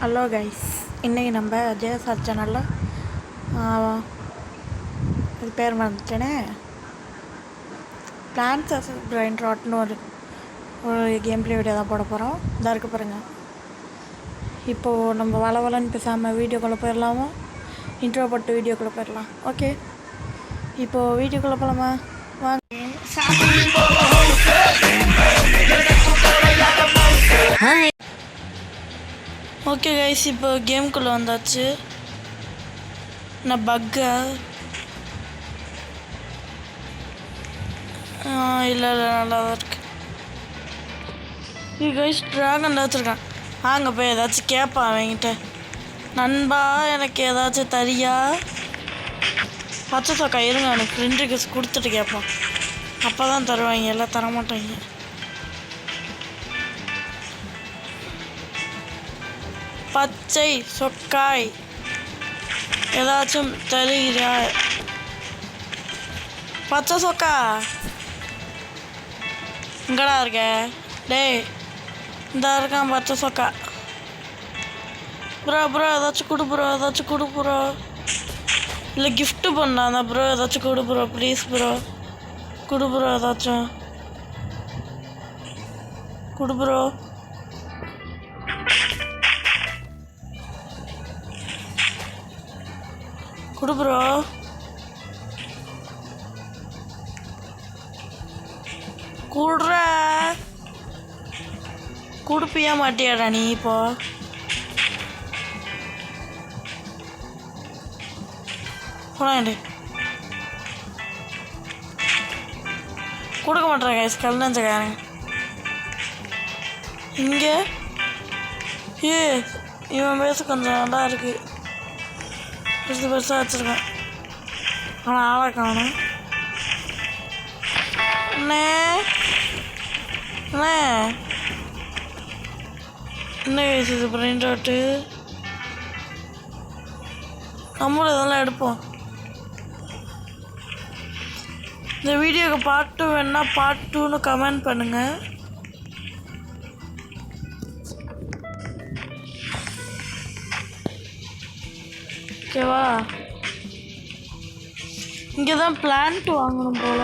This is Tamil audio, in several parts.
ஹலோ கைஸ், இன்றைக்கி நம்ம ஜேஎஸ்ஆர் சேனலில் இது பேர் வந்துட்டேனே பிளான்ஸ் வர்சஸ் பிரைன் ராட்னு ஒரு கேம் ப்ளே வீடியோ தான் போட போகிறோம். இதாக இருக்க பாருங்கள். இப்போது நம்ம வளவலன்னு பேசாமல் வீடியோக்குள்ளே போயிடலாமா? இன்ட்ரோ போட்டு வீடியோக்குள்ளே போயிடலாம். ஓகே, இப்போது வீடியோக்குள்ளே போகலாமா? வாங்க. ஓகே கைஸ், இப்போ கேம்குள்ளே வந்தாச்சு. நான் பக்கா இல்லை நல்லா தான் இருக்கு. இது கைஸ் ட்ராகன் வச்சுருக்கான். அங்கே போய் ஏதாச்சும் கேட்பான் அவங்கிட்ட, நண்பா எனக்கு ஏதாச்சும் தரியா? பச்சை சொக்கா இருங்க, எனக்கு ஃப்ரெண்ட் ரிக்வெஸ்ட் கொடுத்துட்டு கேட்பான். அப்போ தான் தருவாங்க, எல்லாம் தரமாட்டாங்க. பச்சை சொக்காய் ஏதாச்சும் தருகிறா? பச்சை சொக்கா இங்கடா இருக்க? டேய் இந்த இருக்கான் பச்சை சொக்கா. ப்ரோ ஏதாச்சும் கொடு ப்ரோ, ஏதாச்சும் கொடு ப்ரோ. இல்லை கிஃப்ட்டு பண்ணாதான் ப்ரோ, ஏதாச்சும் கொடு ப்ரோ ப்ளீஸ் ப்ரோ. கொடு ப்ரோ, ஏதாச்சும் கொடு ப்ரோ. கொடு ப்ரோ. கூடுற கொடுப்பியா மாட்டியாடா நீ? இப்போ போடாண்டி கொடுக்க மாட்டேன் கைஸ், கல்நஞ்சக்காரங்க. இங்கே இவன் பேச கொஞ்சம் நல்லா இருக்கு, பெருசாக வச்சுருக்கேன். ஆனால் ஆளை காணும். அண்ணே அண்ணே என்ன வயசு இது பிரைன் ராட்டு? நம்மளும் இதெல்லாம் எடுப்போம். இந்த வீடியோக்கு பார்ட் 2 வேணா பார்ட் 2ன்னு கமெண்ட் பண்ணுங்கள். ஓகேவா? இங்கே தான் பிளான்ட் வாங்கணும் போல்.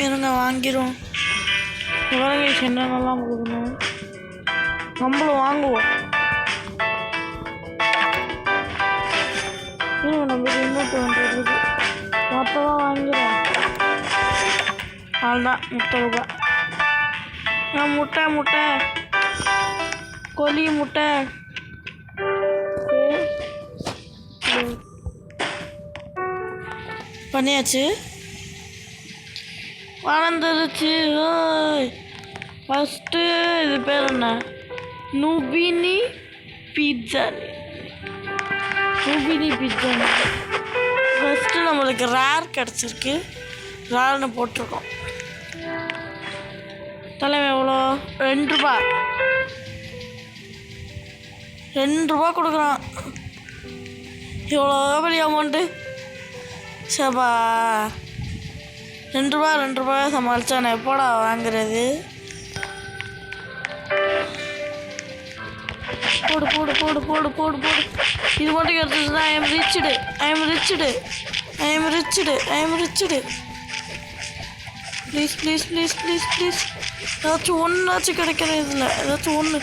இருங்க வாங்கிடுவோம். விவரங்கள் என்னென்னலாம் கொடுக்கணும், நம்மளும் வாங்குவோம். இருங்க, நம்மளுக்கு இன்னொரு வந்துருக்கு. அப்போ தான் வாங்கிடுவோம். அதுதான் 30 ரூபாய். முட்டை கோழி முட்டை பண்ணியாச்சு. வளர்ந்துருச்சு. ஃபஸ்ட்டு இது பேர் என்ன? நூபினி பீட்சா. ஃபஸ்ட்டு நம்மளுக்கு ரேர் கிடச்சிருக்கு. ரேர்னு போட்டிருக்கோம். தலைமை எவ்வளோ? 2 ரூபாய். 2 ரூபா கொடுக்குறான். இவ்வளோ பெரிய அமௌண்ட்டு. சபா 2 ரூபாய் சமாளிச்சா நான் எப்போடா வாங்குறது? போடு போடு போடு போடு போடு போடு. இது மட்டும் எடுத்துச்சுன்னா ஐ எம் ரிச்சுடு. ப்ளீஸ் ஏதாச்சும் ஒன்றாச்சும் கிடைக்கிற இதில் ஏதாச்சும் ஒன்று.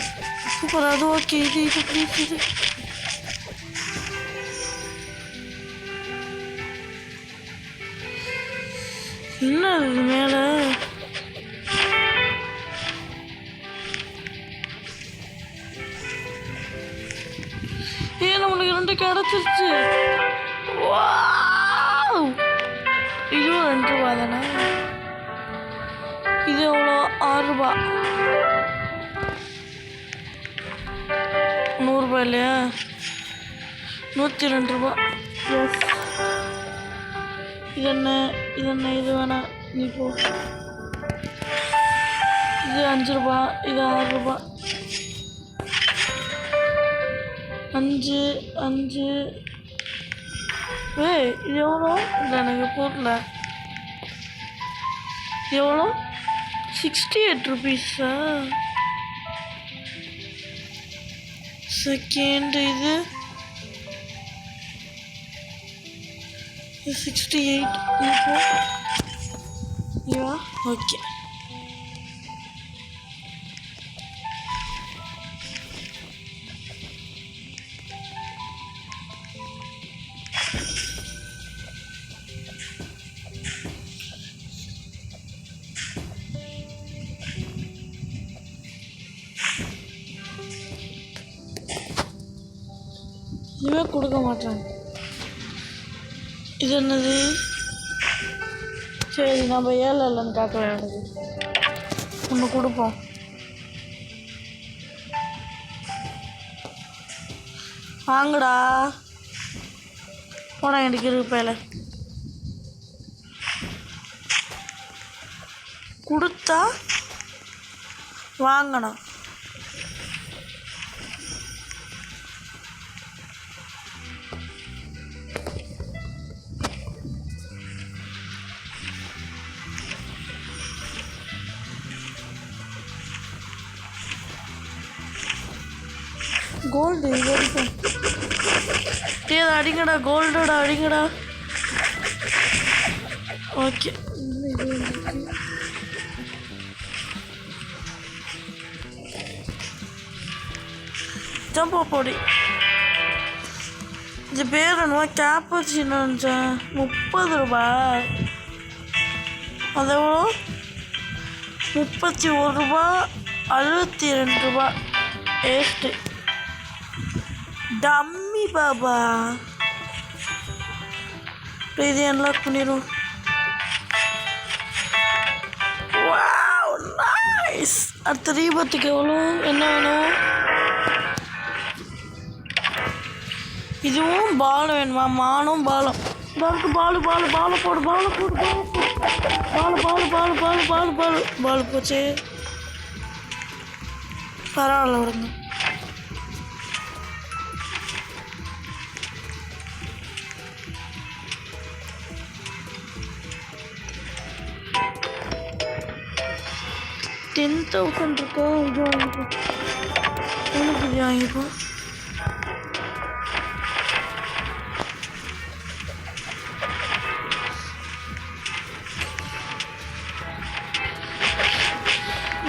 சூப்பர், அது ஓகே. இது ப்ளீஸ். இது என்ன இது மேலே? நம்மளுக்கு 2 கிடச்சிருச்சு. இதுவும் 2 ரூபாய் தானே? இது எவ்வளோ? 6 ரூபாய். 100 ரூபாய் இல்லையா? 102 ரூபாய். எஸ். இது என்ன இது வேணாம், நீ போ. இது 5 ரூபாய். இது 6 ரூபாய். 5 இது எவ்வளோ? இல்லை எனக்கு போடல. எவ்வளோ? 68 rupees. செகண்ட் இது 68 இப்போ ஓகே. இவன் கொடுக்க மாட்டான். இது என்னது? சரி நம்ம ஏழை இல்லைன்னு காட்டுவேன். எனக்கு ஒன்று கொடுப்போம். வாங்கடா போனா எனக்கு இருப்பேல கொடுத்தா வாங்கணும். கோல்டு இது வரைக்கும் அடிங்கடா, கோல்டோட அடிங்கடா. ஓகே ஜம்பா பொடி. இது பேர் என்னவா? கேப்பச்சினோ. 30 ரூபாய். அது எவ்வளோ? 31 ரூபா 62 ரூபா வேஸ்ட்டு. டம்மி பாபா. இது அன்லாக் பண்ணிடும். Wow nice. அடுத்த ரீபத்துக்கு எவ்வளோ என்ன வேணும்? இதுவும் பாலம் வேணுமா? மானும் பாலம். பாலுக்கு பாலு பாலு பாலை போடு பாலை போடு பாலு பாலு பாலு பாலு பாலு பாலு பாலு போச்சு. பரவாயில்ல விடுங்க. $10,000 இருக்கா? இது வாங்கிப்போம். எனக்கு இது வாங்கிப்போம்.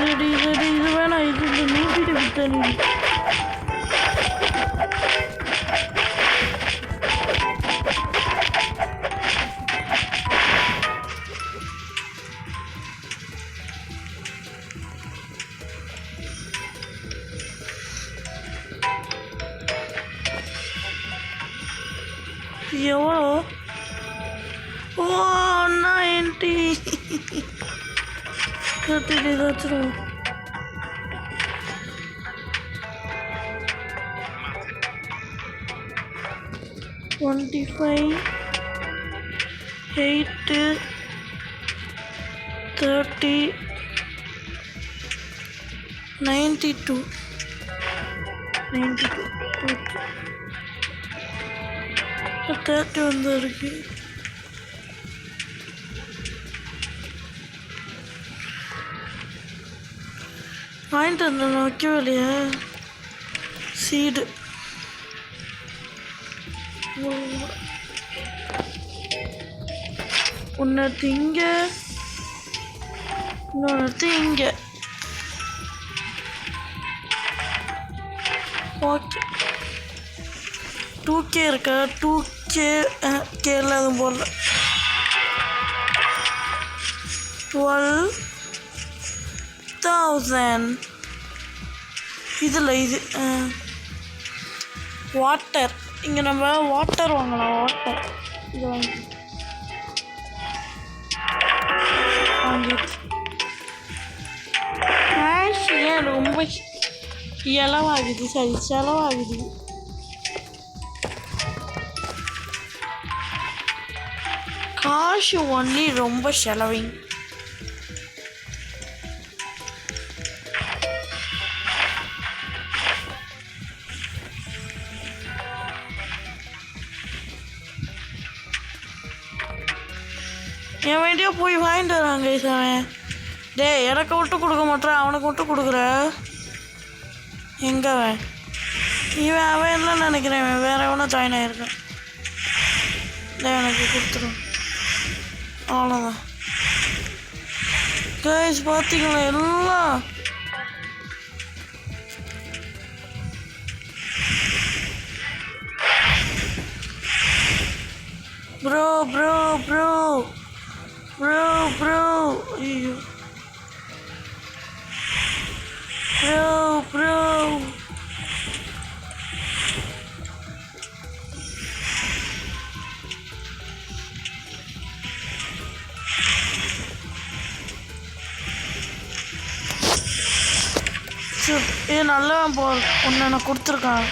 Ready ready. இது வேணாம். இது இந்த நீட்டிட்டு வித்தனி. எவ்வளோ? 90 கட்டிட்டு ஏதாச்சும் 25 8 30 92 ஓகே. 30 வந்து இருக்கு. வாங்கிட்டு வந்தேன் வைக்கவே இல்லையா? சீடு ஒன்று திங்க இன்னொன்று திங்க. ஓகே 2K இருக்கா? 2K கேரளா எதுவும் போடல. 12,000 இதில் இது வாட்டர். இங்கே நம்ம வாட்டர் வாங்கலாம். வாட்டர் இது வாங்கிடுச்சு. ஏன் ரொம்ப இலவாகுது. சரி செலவாகுது. காசு ஒன்லி ரொம்ப செலவிங். என் வேண்டியோ போய் வாங்கிட்டு வராங்க. அவன் எனக்கு விட்டு கொடுக்க மாட்டேன். அவனுக்கு விட்டு கொடுக்குற. எங்க அவன்? இவன் அவன் இல்லைன்னு நினைக்கிறேன், இவன் வேற எவனோ ஜாயின் ஆகிருக்கான். எனக்கு கொடுத்துடும், அவ்வளோதான். கைஸ் பார்த்தீங்களா எல்லாம் bro bro bro bro bro ஐயோ ப்ரோ ப்ரோ ஏ நல்லவன் போ, ஒன்று நான் கொடுத்துருக்கான்.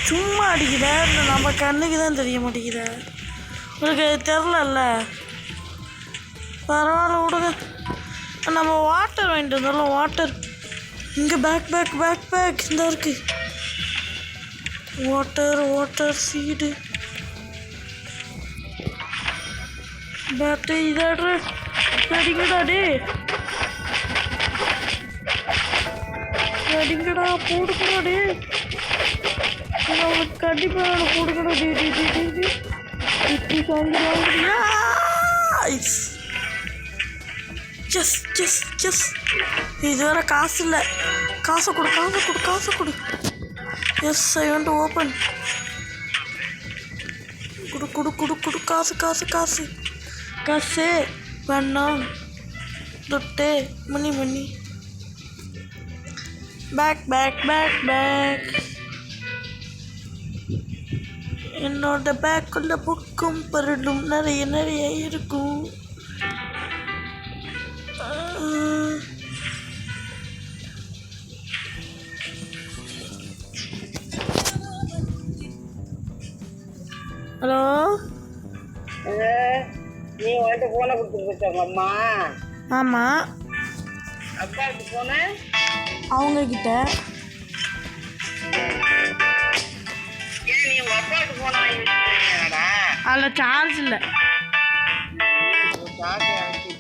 சும்மா அடிக்குத, நம்ம கண்ணுக்கு தான் தெரிய மாட்டேங்குத. உங்களுக்கு தெரிலல்ல, பரவாயில்ல விடுங்க. நம்ம வாட்டர் வாங்கிட்டு வந்தோம்ல, வாட்டர் இங்கே பேக் பேக் பேக் பேக் இந்த இருக்கு. வாட்டர் வாட்டர் சீடு பேட்டு இதாடுற அடிங்கடா, டே அடிங்கடா, போடுக்கடா டே, அவனுக்கு கண்டிப்பாக போடுக்கடா டே டே டே டே டே. இது வேற காசு இல்லை, காசை கொடு காசை கொடு காசை கொடு. Yes I want to open. கொடு கொடு கொடு கொடு காசு காசு காசு காசு வேணாம், தொட்டே மணி மணி. Bag bag bag bag. என்னோட பேக்குள்ள புக்கும் பருடும் நிறைய நிறைய இருக்கும். ஹலோ, நீ வந்துட்டு போனை கொடுத்துட்டு போச்சாங்க அம்மா? ஆமாம். அப்பாவுக்கு போன அவங்கக்கிட்ட. ஏன் நீ உங்கள் அப்பாவுக்கு போன வாங்கி வச்சுருக்கீங்கடா? அதில் சார்ஜ் இல்லை. சார்ஜ் அனுப்பிச்சு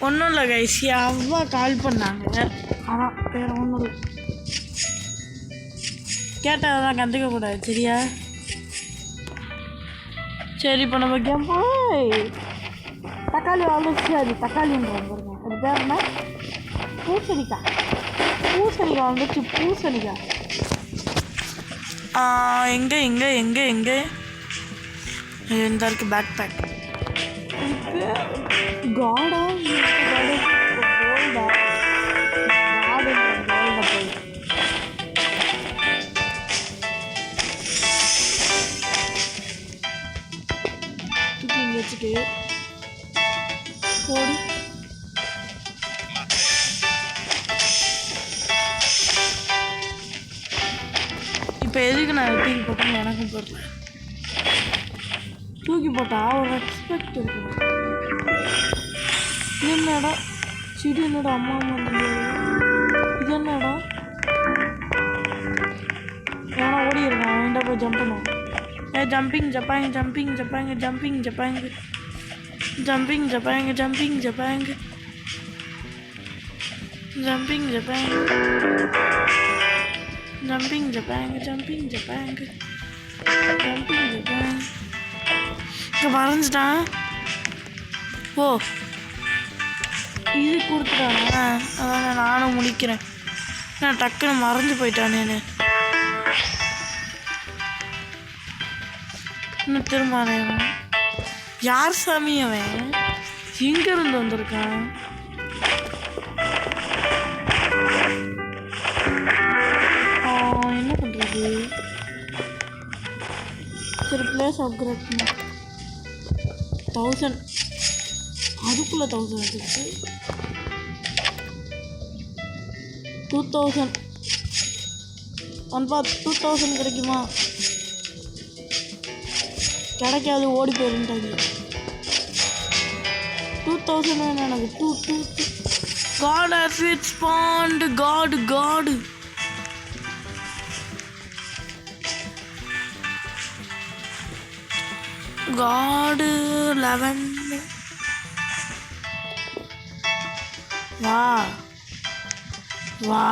ஒன்றும் இல்லை கைஸ், அவ்வா கால் பண்ணாங்க, அதான் வேறு ஒன்றும் இல்லை. கேட்டால் அதெல்லாம் கற்றுக்கக்கூடாது, சரியா? சரி, இப்போ நம்ம கேம் போய் தக்காளி வளர்ச்சி, அது தக்காளின்னு வந்துருங்க. அது பேர் என்ன? பூசணிக்காய். பூசணிக்காய் வந்துச்சு, பூசணிக்காய். எங்கே எங்கே எங்கே எங்கே இந்த இருக்குது பேக் பேக். காடா கோல்டா காடு கோல்டா போய் தூக்கி இங்கே வச்சுட்டு போடி. இப்போ எதுக்கு நான் தூக்கி போட்டேன்னு எனக்கும் தெரியல. தூக்கி போட்டால் ஒரு ரெஸ்பெக்ட் இருக்குது. இது என்னடா செடி, என்னடா அம்மா அம்மா, இது என்னடா ஏன்னா ஓடி இருக்கான். அவன்கிட்ட போய் ஜம்ப் பண்ணுவோம். ஜம்பிங் ஜப்பாங்க ஜம்பிங் ஜப்பாங்க ஜம்பிங் ஜப்பாங்க ஜம்பிங் ஜப்பாங்க ஜம்பிங் ஜப்பாங்க ஜம்பிங் ஜப்பாங்க ஜம்பிங் ஜப்பாங்க ஜம்பிங் ஜப்பாங்க ஜம்பிங் ஜப்பாங்க. இங்கே மறைஞ்சிட்டான். ஓ, இது கொடுத்துட்டானா? அதான் நானும் முடிக்கிறேன். நான் டக்குன்னு மறைஞ்சு போயிட்டானேன்னு. இன்னும் திரும்ப யார் சாமி அவன்? எங்கேருந்து வந்திருக்கான்? என்ன பண்ணுறது? சரி, பிளேஸ் அப்கிரேட் பண்ண 1000, அதுக்குள்ளே 1000 வந்துச்சு. 2000 ஒன்பா 2000 கிடைக்குமா? கிடைக்காது, ஓடி போயிருந்தாங்க. 2000 வேணும் எனக்கு. 2 God has it spawned. God God 11. வா வா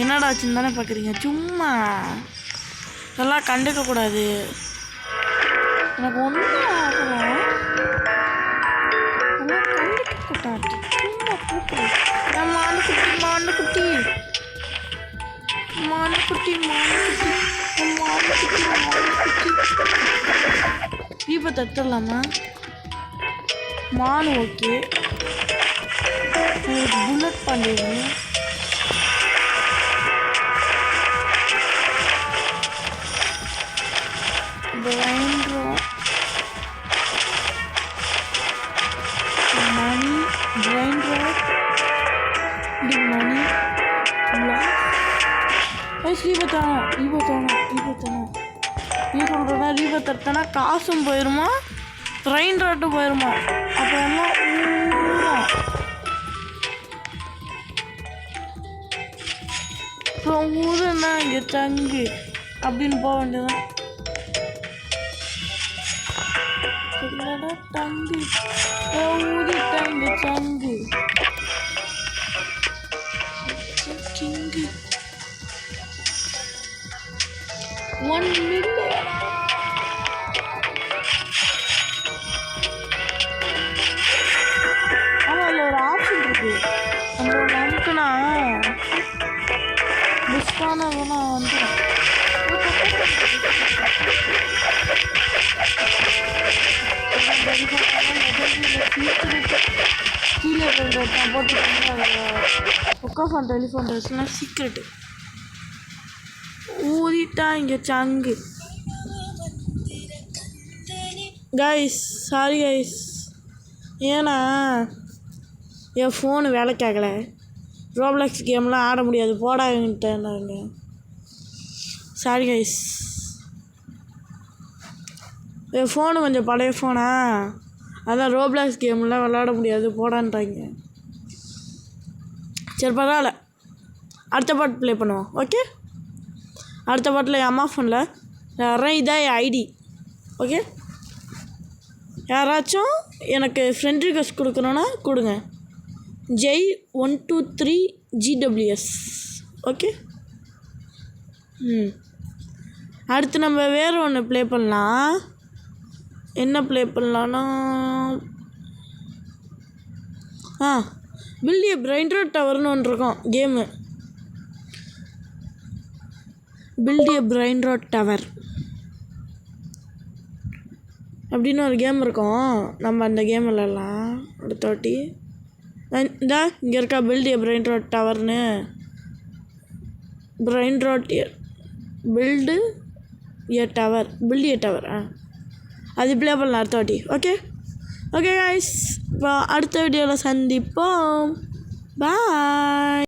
என்னடா ஆச்சுன்னு தானே பார்க்குறீங்க. சும்மா இதெல்லாம் கண்டுக்கக்கூடாது. எனக்கு ஒன்றும் ஆகலை. அதெல்லாம் கண்டுக்கக்கூடாது. சும்மா கூப்பிடு. மானுக்குட்டி மானுக்குட்டி மானுக்குட்டி மானுக்குட்டி மானுக்குட்டி மானுக்குட்டி இப்போ தட்டுடலாமா? மானு ஓகே. புல்லட் பண்ணிடுங்க. brain rot, money, brain rot, the money, loss. சொல்கிறேன்னா ரீபத் எடுத்தனா காசும் போயிடுமா, பிரெயின் ராட்டும் போயிடுமா. அப்புறம் எல்லாம் ஊருன்னா இங்கே தங்கு அப்படின்னு போக வேண்டியதான். தங்கு ஊதிட்டாங்க தங்கு கிங்கு 1 million. ஆனால் அதில் ஒரு ஆப்ஷன் இருக்கு. நம்ம நமக்குனா டிஸ்கானதுனா வந்துடும். கீழே போட்டு ஒக்காஃபான் டெலிஃபோன் ட்ரெஸ்லாம் சீக்ரெட்டு ஊதிட்டா இங்கே சங்கு. கைஸ் சாரி கைஸ், ஏன்னா என் ஃபோனு வேலைக்காகல, ரோப்ளாக்ஸ் கேம்லாம் ஆட முடியாது போடாங்கன்ட்டாங்க. சாரி கைஸ், என் ஃபோனு கொஞ்சம் பழைய ஃபோனா, அதான் ரோப்ளாக்ஸ் கேம்லாம் விளாட முடியாது போடான்ட்டாங்க. சரி பரவாயில்ல, அடுத்த பாட்டு ப்ளே பண்ணுவோம். ஓகே, அடுத்த பாட்டில் என் அம்மா ஃபோனில் யாரும் இதான் என் ஐடி. ஓகே, யாராச்சும் எனக்கு ஃப்ரெண்ட் ரிக்வெஸ்ட் கொடுக்கணுன்னா கொடுங்க. J123GWS. ஓகே, அடுத்து நம்ம வேறு ஒன்று ப்ளே பண்ணலாம். என்ன ப்ளே பண்ணலான்னா பில்ட் எ பிரைன் ராட் டவர்னு ஒன்று இருக்கும் game. Build a brain rod tower அப்படின்னு ஒரு கேம் இருக்கும். நம்ம அந்த கேம் விளாட்லாம் அடுத்த வாட்டி. இந்தா இங்கே இருக்கா பில்ட் எ பிரைன் ராட் டவர்னு. Brain rot build a tower, build a tower. அது ப்ளே பண்ணலாம் அடுத்த வாட்டி. ஓகே ஓகே கைஸ், இப்போ அடுத்த வீடியோவில் சந்திப்போம். பாய்.